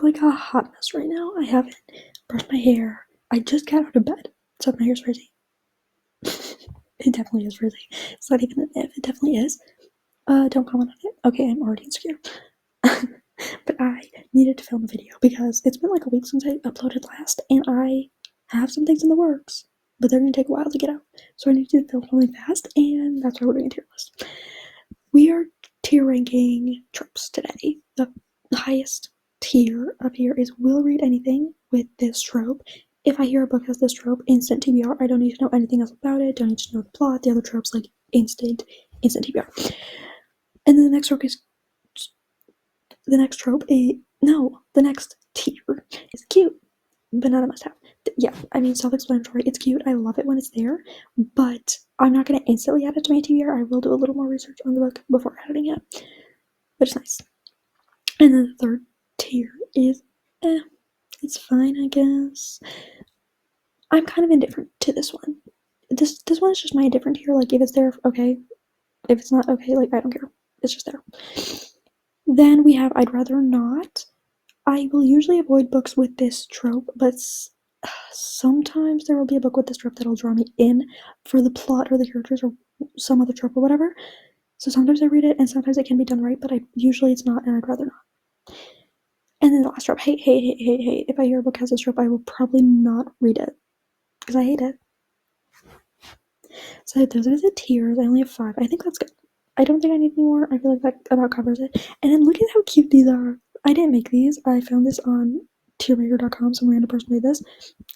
like a hot mess right now. I haven't brushed my hair. I just got out of bed, so my hair's frizzy. It definitely is frizzy. It's not even an if, it definitely is. Don't comment on it. Okay, I'm already insecure. But I needed to film a video because it's been like a week since I uploaded last, and I have some things in the works, but they're gonna take a while to get out. So I need to film something fast, and that's why we're doing a tier list. We are tier ranking tropes today. The highest tier up here is will read anything with this trope. If I hear a book has this trope, instant TBR. I don't need to know anything else about it. Don't need to know the plot. The other tropes like instant TBR. And then the next trope is the next tier is cute, but not a must-have. Yeah, I mean self-explanatory. It's cute. I love it when it's there, but I'm not gonna instantly add it to my TBR. I will do a little more research on the book before adding it, but it's nice. And then the third tier is, it's fine, I guess. I'm kind of indifferent to this one. This one is just my indifferent tier. Like if it's there, okay. If it's not, okay. Like I don't care. It's just there. Then we have I'd rather not. I will usually avoid books with this trope, but sometimes there will be a book with this trope that'll draw me in for the plot or the characters or some other trope or whatever. So sometimes I read it, and sometimes it can be done right, but usually it's not, and I'd rather not. And then the last trope, hate. If I hear a book has this trope, I will probably not read it because I hate it. So those are the tiers. I only have 5. I think that's good. I don't think I need any more. I feel like that about covers it. And then look at how cute these are. I didn't make these. I found this on tiermaker.com. Some random person made this.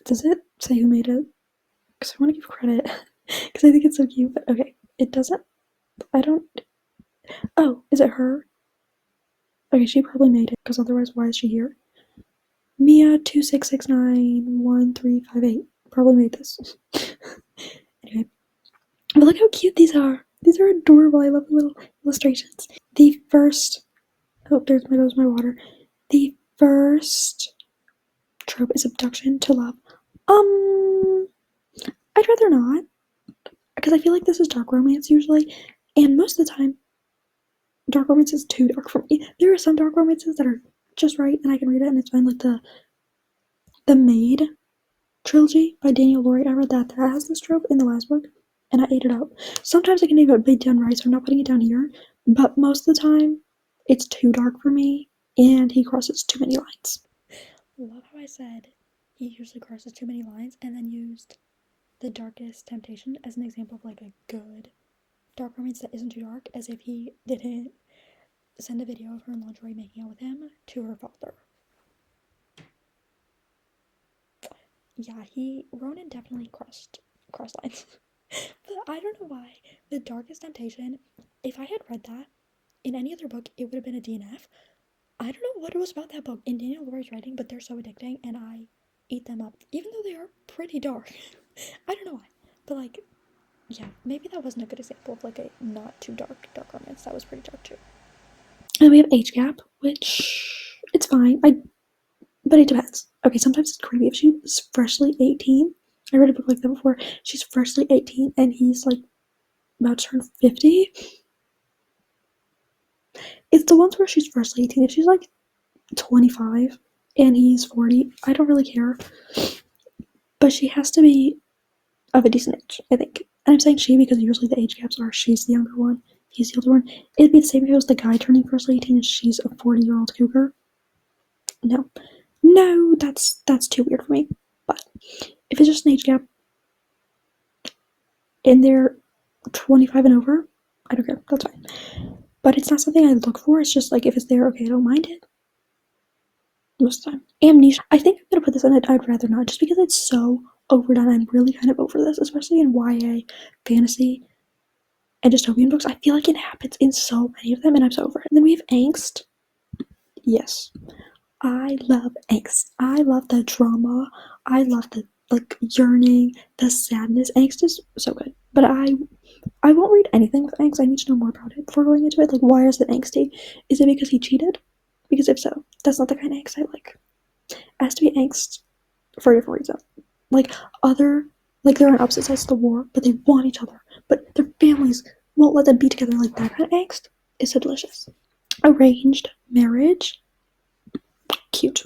Does it say who made it? Because I want to give credit. Because I think it's so cute. But okay, it doesn't. I don't. Oh, is it her? Okay, she probably made it. Because otherwise, why is she here? Mia26691358 probably made this. Anyway. But look how cute these are. These are adorable. I love the little illustrations. The first, oh, there's my water. The first trope is abduction to love. I'd rather not, because I feel like this is dark romance usually, and most of the time, dark romance is too dark for me. There are some dark romances that are just right, and I can read it, and it's fine. Like the Maid trilogy by Daniel Laurie. I read that. That has this trope in the last book. And I ate it up. Sometimes I can even be done right, so I'm not putting it down here. But most of the time, it's too dark for me, and he crosses too many lines. Love how I said he usually crosses too many lines, and then used The Darkest Temptation as an example of like a good dark romance that isn't too dark, as if he didn't send a video of her in lingerie making out with him to her father. Yeah, Ronan definitely crossed lines. But I don't know why. The Darkest Temptation, if I had read that in any other book, it would have been a DNF. I don't know what it was about that book in Daniel Laurie's writing, but they're so addicting, and I eat them up, even though they are pretty dark. I don't know why. But, like, yeah, maybe that wasn't a good example of, like, a not too dark romance. That was pretty dark, too. And we have age gap, which, it's fine. But it depends. Okay, sometimes it's creepy if she's freshly 18. I read a book like that before. She's freshly 18 and he's like about to turn 50. It's the ones where she's freshly 18. If she's like 25 and he's 40, I don't really care. But she has to be of a decent age, I think. And I'm saying she because usually the age gaps are she's the younger one, he's the older one. It'd be the same if it was the guy turning freshly 18 and she's a 40-year-old cougar. No, that's too weird for me. But if it's just an age gap and they're 25 and over, I don't care. That's fine. But it's not something I look for. It's just like if it's there, okay, I don't mind it. Most of the time. Amnesia. I think I'm gonna put this in it. I'd rather not, just because it's so overdone. I'm really kind of over this, especially in YA, fantasy, and dystopian books. I feel like it happens in so many of them, and I'm so over it. And then we have angst. Yes. I love angst. I love the drama. I love the yearning, the sadness. Angst is so good. But I won't read anything with angst. I need to know more about it before going into it. Like, why is it angsty? Is it because he cheated? Because if so, that's not the kind of angst I like. It has to be angst for a different reason. They're on opposite sides of the war, but they want each other. But their families won't let them be together. Like, that kind of angst is so delicious. Arranged marriage. Cute.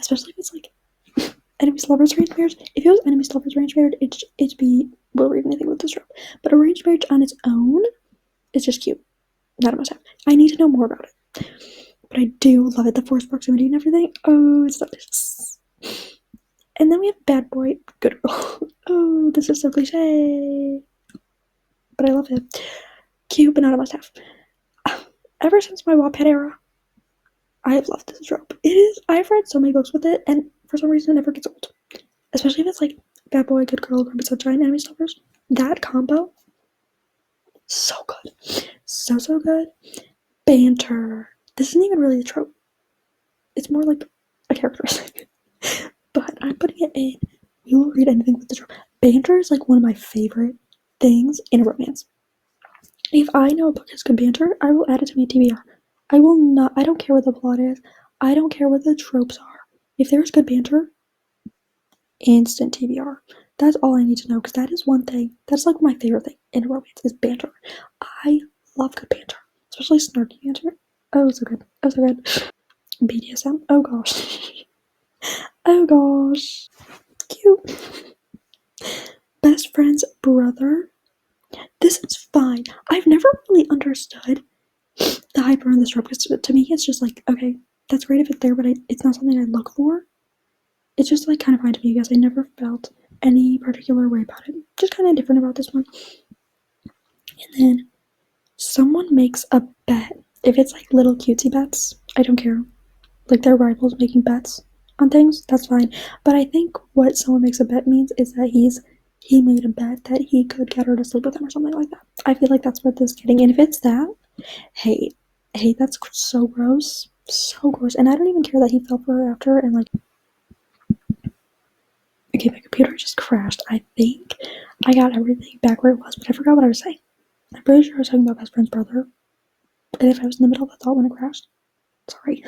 especially if it's like enemies lovers arranged marriage. If it was enemies lovers arranged marriage, it'd be we'll read anything with this trope. But arranged marriage on its own is just cute. Not a must-have. I need to know more about it, but I do love it. The forced proximity and everything. Oh, it's delicious. And then we have bad boy, good girl. Oh, this is so cliche, but I love it. Cute, but not a must-have. Ever since my Wattpad era, I have loved this trope. It is. I've read so many books with it, and for some reason, it never gets old. Especially if it's like bad boy, good girl, grumpy sunshine, enemy lovers. That combo, so good, so good. Banter. This isn't even really a trope. It's more like a characteristic. But I'm putting it in. You will read anything with the trope. Banter is like one of my favorite things in a romance. If I know a book has good banter, I will add it to my TBR. I will not. I don't care what the plot is. I don't care what the tropes are. If there's good banter, instant TBR. That's all I need to know because that is one thing. That's like my favorite thing in a romance is banter. I love good banter, especially snarky banter. Oh, so good. Oh, so good. BDSM. Oh gosh. Oh gosh. Cute. Best friend's brother. This is fine. I've never really understood the hype around this trope because to me it's just like, okay, that's great if it's there, but it's not something I look for. It's just like kind of fine to me because I never felt any particular way about it. Just kind of different about this one. And then someone makes a bet. If it's like little cutesy bets, I don't care. Like their rivals making bets on things, that's fine. But I think what someone makes a bet means is that he made a bet that he could get her to sleep with him or something like that. I feel like that's what this is getting. And if it's that, hey, that's so gross. So gross. And I don't even care that he fell for her after and like okay, my computer just crashed. I think I got everything back where it was, but I forgot what I was saying. I'm pretty sure I was talking about best friend's brother. And if I was in the middle of a thought when it crashed, sorry.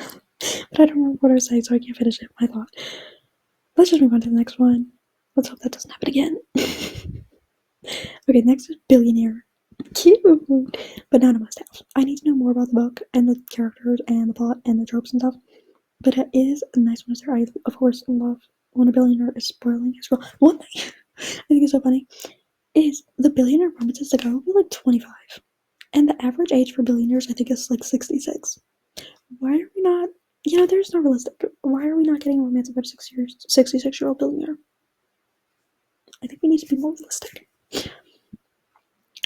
But I don't remember what I was saying, so I can't finish it. My thought. Let's just move on to the next one. Let's hope that doesn't happen again. Okay, next is billionaire. Cute, but not a must-have. I need to know more about the book and the characters and the plot and the tropes and stuff. But it is a nice one. I of course love when a billionaire is spoiling his girl. One thing I think is so funny is the billionaire romances the guy will be like 25, and the average age for billionaires I think is like 66. Why are we not? You know, there's no realistic. Why are we not getting a romance about a 66-year-old billionaire? I think we need to be more realistic.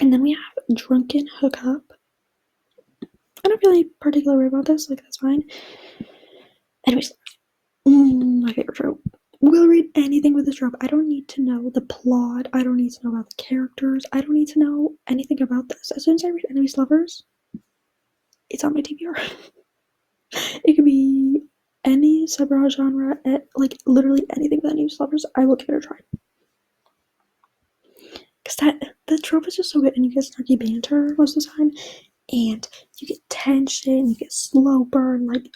And then we have drunken hookup. I don't feel any particular way about this. Like that's fine. Anyways, my favorite trope. We'll read anything with this trope. I don't need to know the plot. I don't need to know about the characters. I don't need to know anything about this. As soon as I read Enemies Lovers, it's on my TBR. It could be any subgenre, like literally anything with Enemies Lovers. I will give it a try. Because the trope is just so good, and you get snarky banter most of the time, and you get tension, you get slow burn. Like,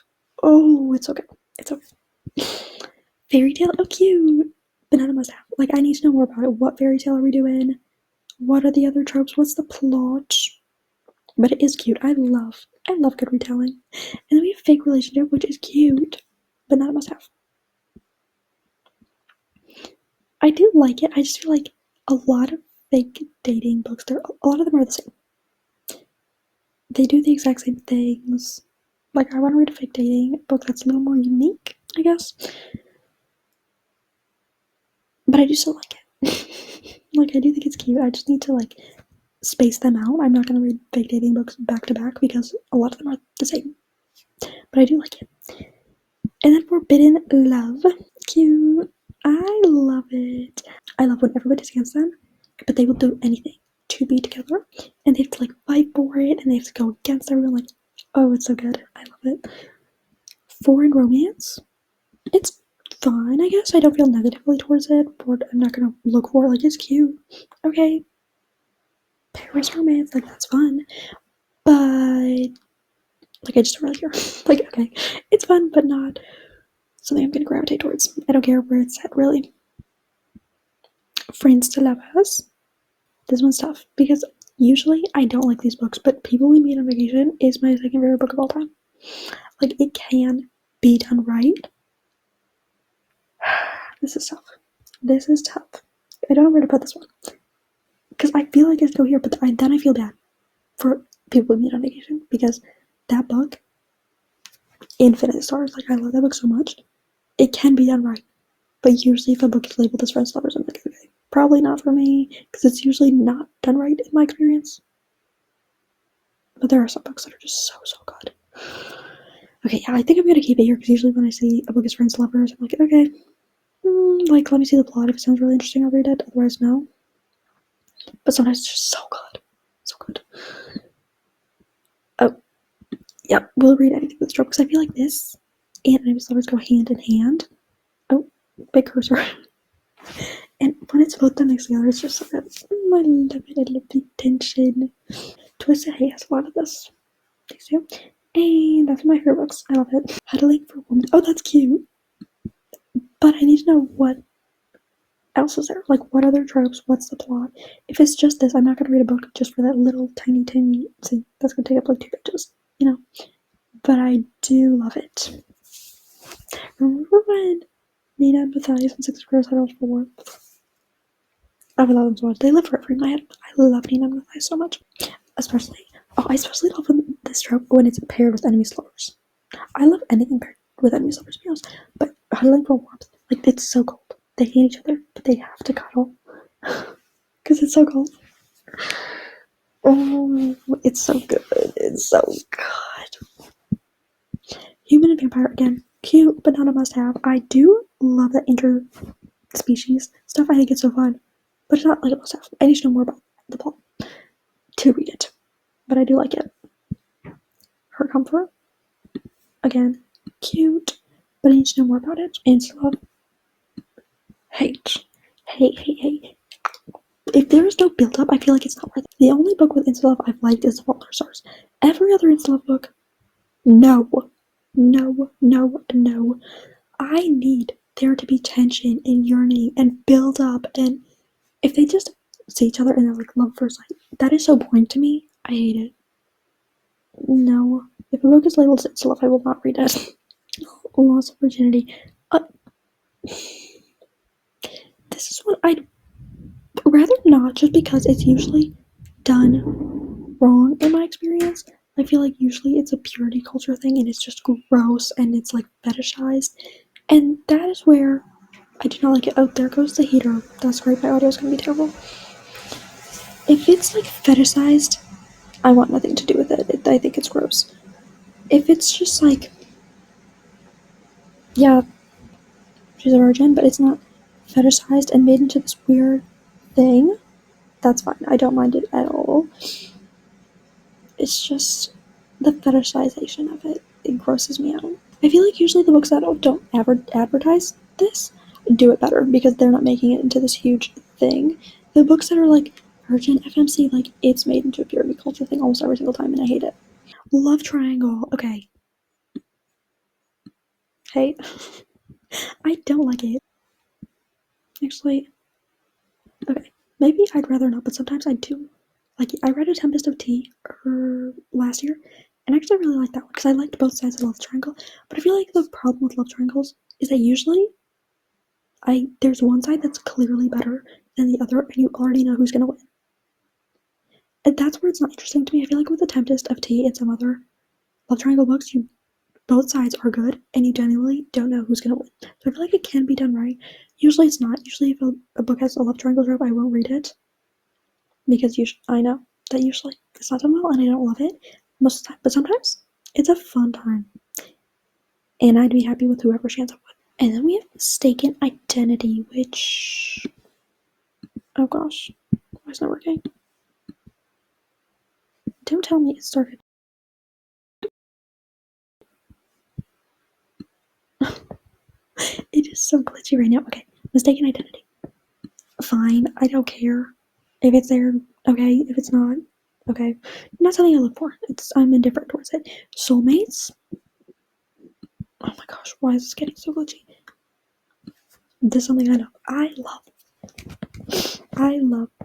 oh, it's so good. It's so good. Fairy tale, oh cute, but none of us have. Like, I need to know more about it. What fairy tale are we doing? What are the other tropes? What's the plot? But it is cute. I love good retelling. And then we have fake relationship, which is cute, but not a must-have. I do like it. I just feel like a lot of fake dating books, a lot of them are the same. They do the exact same things. Like, I want to read a fake dating book that's a little more unique, I guess. But I do still like it. Like, I do think it's cute. I just need to, like, space them out. I'm not going to read fake dating books back to back because a lot of them are the same. But I do like it. And then Forbidden Love. Cute. I love it. I love when everybody's against them, but they will do anything to be together. And they have to, like, fight for it, and they have to go against everyone. Like, oh, it's so good. I love it. Foreign romance. It's fine, I guess. I don't feel negatively towards it, but I'm not gonna look for it. Like, it's cute. Okay. Paris romance, like, that's fun. But, like, I just don't really care. Like, okay. It's fun, but not something I'm gonna gravitate towards. I don't care where it's at, really. Friends to Lovers. This one's tough, because usually I don't like these books, but People We Meet on Vacation is my second favorite book of all time. Like, it can be done right. This is tough. This is tough. I don't know where to put this one. Because I feel like I should go here, but then I feel bad for people we meet on vacation. Because that book, Infinite Stars, like I love that book so much. It can be done right. But usually if a book is labeled as friends lovers, I'm like, okay, probably not for me. Because it's usually not done right in my experience. But there are some books that are just so, so good. Okay, yeah, I think I'm going to keep it here. Because usually when I see a book is friends lovers, I'm like, okay. Like, let me see the plot. If it sounds really interesting, I'll read it. Otherwise, no. But sometimes it's just so good. So good. Oh, yeah, we'll read anything with Trope because I feel like this and enemies lovers go hand in hand. Oh, big cursor. And when it's both done next together, it's just so good. I love it. I love the tension. Twisted Hay has a lot of this. These two. And that's one of my favorite books. I love it. Huddling for Women. Oh, that's cute. But I need to know what else is there. Like, what other tropes? What's the plot? If it's just this, I'm not going to read a book just for that little tiny. See, that's going to take up like 2 pages, you know? But I do love it. Remember when Nina and Matthias and Six Girls had all for warmth? I love them so much. They live forever in my head. I love Nina and Matthias so much. I especially love this trope when it's paired with enemies lovers. I love anything paired with enemies lovers, to be honest. But huddling for warmth, like it's so cold. They hate each other, but they have to cuddle because it's so cold. Oh, it's so good. It's so good. Human and vampire again, cute, but not a must-have. I do love the interspecies stuff. I think it's so fun, but it's not like a must-have. I need to know more about the plot to read it, but I do like it. Her comfort, again, cute, but I need to know more about it. Insta-love, hate. If there is no build-up, I feel like it's not worth it. The only book with insta-love I've liked is The Fault in Our Stars. Every other insta-love book, no. I need there to be tension and yearning and build up, and if they just see each other and they're like love first sight, that is so boring to me. I hate it. No. If a book is labeled as love, I will not read it. Loss of virginity. This is what I'd rather not, just because it's usually done wrong in my experience. I feel like usually it's a purity culture thing and it's just gross and it's like fetishized. And that is where I do not like it. Oh, there goes the heater. That's great. My audio is going to be terrible. If it's like fetishized, I want nothing to do with it. I think it's gross. If it's just like, yeah, she's a virgin, but it's not fetishized and made into this weird thing, that's fine. I don't mind it at all. It's just the fetishization of it. It grosses me out. I feel like usually the books that don't advertise this do it better because they're not making it into this huge thing. The books that are like Virgin FMC, like it's made into a purity culture thing almost every single time, and I hate it. Love triangle. Okay. Hey, I don't like it. Actually, okay. Maybe I'd rather not, but sometimes I do. Like I read A Tempest of Tea last year, and I actually really liked that one because I liked both sides of love triangle. But I feel like the problem with love triangles is that usually there's one side that's clearly better than the other, and you already know who's gonna win. And that's where it's not interesting to me. I feel like with The Tempest of Tea and some other love triangle books, both sides are good, and you genuinely don't know who's gonna win. So I feel like it can be done right. Usually it's not. Usually if a book has a love triangle trope, I won't read it because I know that usually it's not done well, and I don't love it most of the time. But sometimes it's a fun time, and I'd be happy with whoever she ends up with. And then we have Mistaken Identity, which, oh gosh, why is it not working? Don't tell me it started. It is so glitchy right now. Okay, Mistaken Identity. Fine, I don't care. If it's there, okay. If it's not, okay. Not something I look for. I'm indifferent towards it. Soulmates. Oh my gosh, why is this getting so glitchy? This is something I know. I love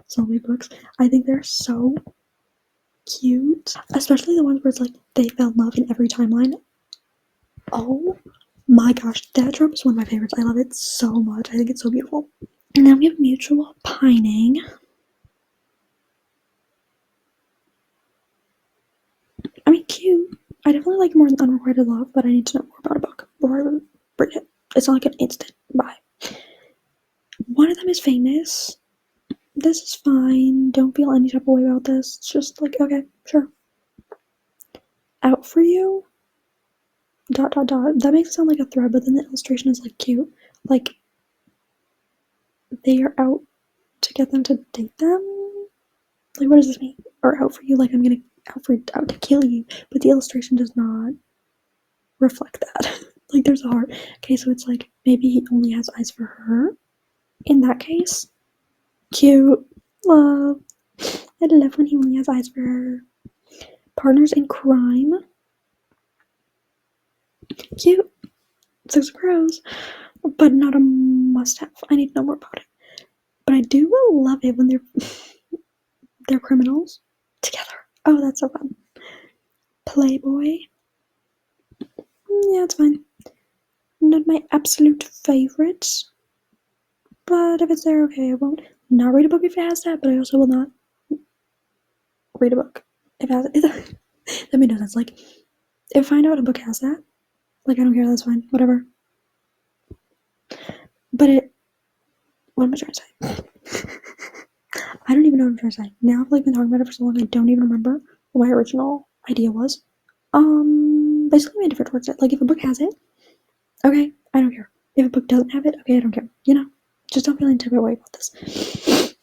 soulmate books. I think they're so cute, especially the ones where it's like they fell in love in every timeline. Oh My gosh, that trope is one of my favorites. I love it so much. I think it's so beautiful. And then we have mutual pining. I mean, cute. I definitely like more than unrequited love, but I need to know more about a book before I read it. It's not like an instant buy. One of them is famous. This is fine. Don't feel any type of way about this. It's just like, okay, sure. Out for you? ... That makes it sound like a thread, but then the illustration is like cute. Like, they are out to get them to date them? Like, what does this mean? Or out for you, like I'm gonna out to kill you. But the illustration does not reflect that. Like, there's a heart. Okay, so it's like, maybe he only has eyes for her. In that case, cute. Love. I love when he only has eyes for her. Partners in crime. Cute. Six of Crows. But not a must-have. I need to know more about it. But I do love it when they're criminals together. Oh, that's so fun. Playboy. Yeah, it's fine. Not my absolute favorites. But if it's there, okay, I won't not read a book if it has that, but I also will not read a book if it has it. That made no sense. Like, if I know a book has that, like, I don't care, that's fine, whatever. But what am I trying to say? I don't even know what I'm trying to say. Now I've like been talking about it for so long, I don't even remember what my original idea was. Basically made different towards it. Like, if a book has it, okay, I don't care. If a book doesn't have it, okay, I don't care. You know, just don't feel any type of way about this.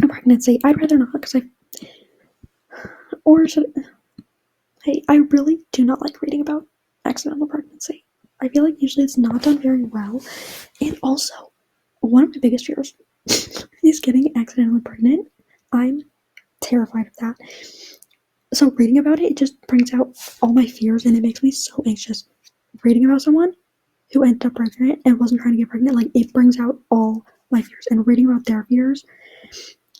A pregnancy, I'd rather not, because or should I really do not like reading about accidental pregnancy. I feel like usually it's not done very well. And also, one of my biggest fears is getting accidentally pregnant. I'm terrified of that. So reading about it, it just brings out all my fears and it makes me so anxious. Reading about someone who ended up pregnant and wasn't trying to get pregnant, like, it brings out all my fears. And reading about their fears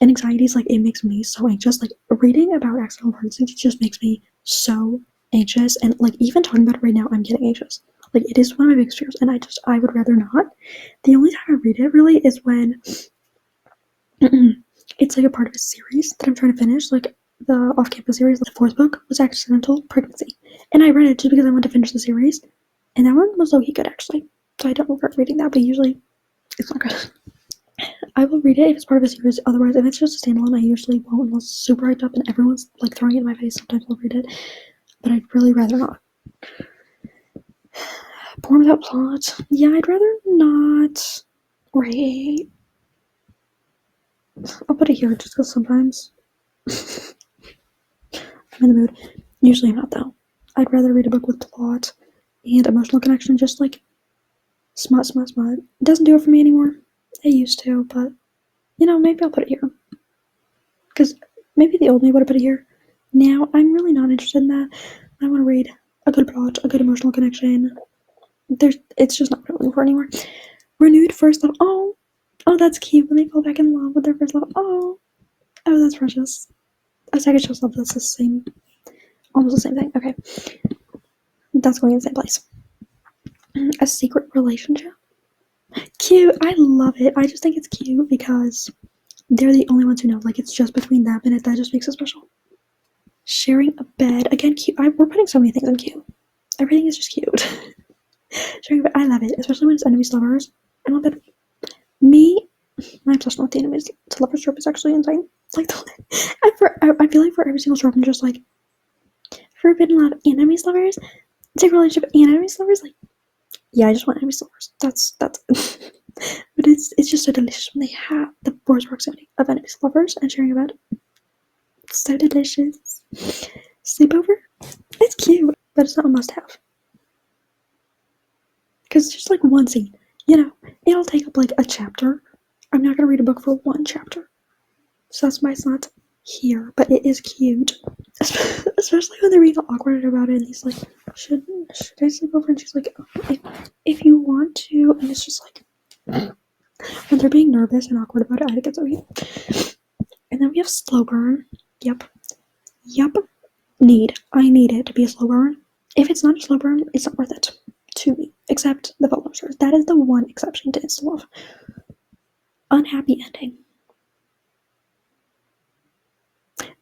and anxieties, like, it makes me so anxious. Like, reading about accidental pregnancy just makes me so anxious. And like, even talking about it right now, I'm getting anxious. Like, it is one of my biggest fears, and I would rather not. The only time I read it really is when it's like a part of a series that I'm trying to finish. Like, the off-campus series, the fourth book was accidental pregnancy, and I read it just because I wanted to finish the series. And that one was low-key good, actually. So I don't regret reading that, but usually it's not good. I will read it if it's part of a series. Otherwise, if it's just a standalone, I usually won't unless it's super hyped up and everyone's like throwing it in my face. Sometimes I'll read it, but I'd really rather not. Born Without Plot. Yeah, I'd rather not read. I'll put it here just because sometimes I'm in the mood. Usually I'm not, though. I'd rather read a book with plot and emotional connection, just like smut. It doesn't do it for me anymore. It used to, but you know, maybe I'll put it here. Because maybe the old me would have put it here. Now, I'm really not interested in that. I want to read a good plot, a good emotional connection. It's just not what I'm looking for anymore. Renewed first love. Oh, that's cute when they fall back in love with their first love. Oh, that's precious. A second shows love. That's the same, almost the same thing. Okay, that's going in the same place. A secret relationship. Cute. I love it. I just think it's cute because they're the only ones who know. Like, it's just between them, and that just makes it special. Sharing a bed. Again, cute. We're putting so many things in cute. Everything is just cute. Sharing a bed. I love it, especially when it's enemies to lovers. I love it. My obsession with the enemies to lovers trope is actually insane. Like, I feel like for every single trope, I'm just like, forbidden love and enemies to lovers, secret relationship and enemies to lovers. Like, yeah, I just want enemies to lovers. That's. But it's just so delicious when they have the forced proximity of enemies to lovers and sharing a bed. It's so delicious. Sleepover. It's cute, but it's not a must-have. Because it's just like one scene. You know, it'll take up like a chapter. I'm not gonna read a book for one chapter. So that's why it's not here, but it is cute. Especially when they're being awkward about it, and he's like, should I sleep over? And she's like, oh, if you want to, and it's just like, when they're being nervous and awkward about it, I think it's so cute. And then we have slow burn. Yep. I need it to be a slow burn. If it's not a slow burn, it's not worth it to me. except The Fault in Our Stars. That is the one exception to Insta Love. Unhappy ending.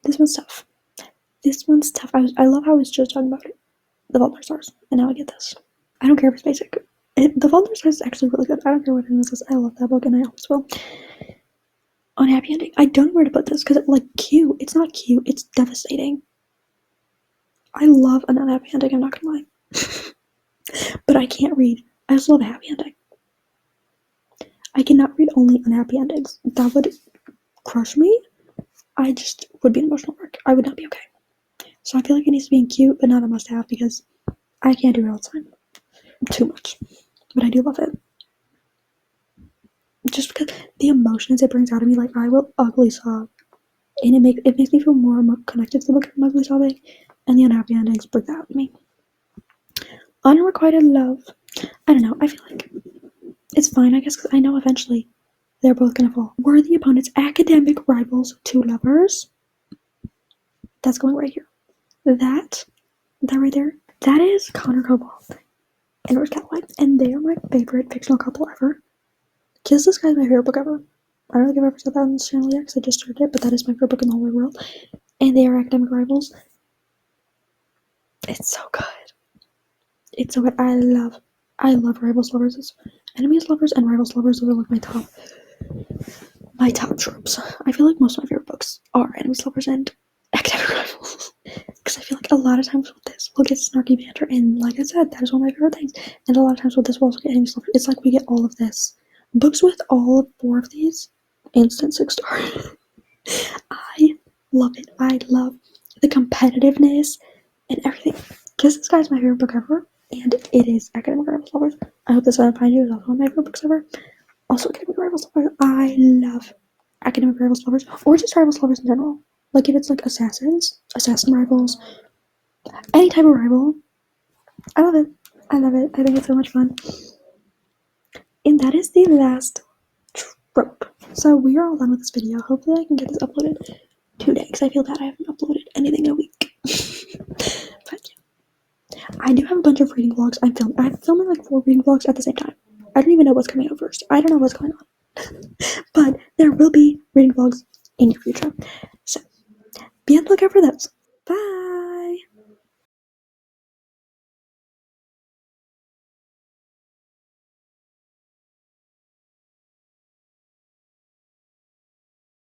This one's tough. I love how I was just talking about it. The Fault in Our Stars, and now I get this. I don't care if it's basic. The Fault in Our Stars is actually really good. I don't care what anyone says. I love that book, and I always will. Unhappy ending. I don't know where to put this because, like, cute. It's not cute. It's devastating. I love an unhappy ending. I'm not gonna lie, but I can't read. I also love a happy ending. I cannot read only unhappy endings. That would crush me. I just would be an emotional wreck. I would not be okay. So I feel like it needs to be cute, but not a must-have because I can't do it all the time. Too much. But I do love it. Just because the emotions it brings out of me, like I will ugly sob, and it makes me feel more connected to the book than ugly sobbing, and the unhappy endings bring that out of me. Unrequited love. I don't know. I feel like it's fine, I guess, because I know eventually they're both gonna fall. Worthy opponents, academic rivals, two lovers. That's going right here. That right there, that is Connor Cobalt and Rose Calloway, and they are my favorite fictional couple ever. Kiss This Guy's my favorite book ever. I don't think I've ever said that on this channel yet because I just started it, but that is my favorite book in the whole wide world. And they are academic rivals. It's so good. It's so good. I love Rivals Lovers. Enemies Lovers and Rivals Lovers, those are like my top tropes. I feel like most of my favorite books are Enemies Lovers and academic rivals. Because I feel like a lot of times with this, we'll get snarky banter, and like I said, that is one of my favorite things. And a lot of times with this, we'll also get Enemies Lovers. It's like we get all of this. Books with all 4 of these, instant 6-star. I love it. I love the competitiveness and everything. Kiss This Guy's my favorite book ever, and it is Academic Rivals Lovers. I hope This One Find You is also one of my favorite books ever. Also Academic Rivals Lovers. I love Academic Rivals Lovers, or just Rivals Lovers in general. Like if it's like assassin rivals, any type of rival. I love it. I love it. I think it's so much fun. And that is the last trope. So we are all done with this video. Hopefully I can get this uploaded today because I feel bad I haven't uploaded anything in a week. But yeah. I do have a bunch of reading vlogs I'm filming like 4 reading vlogs at the same time. I don't even know what's coming out first. I don't know what's going on. But there will be reading vlogs in your future. So be on the lookout for those.